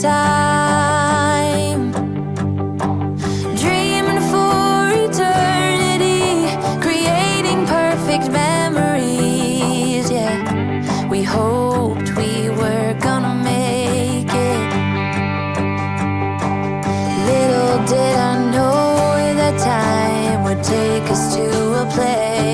time, dreaming for eternity, creating perfect memories. Yeah, we hoped we were gonna make it. Little did I know that time would take us to a place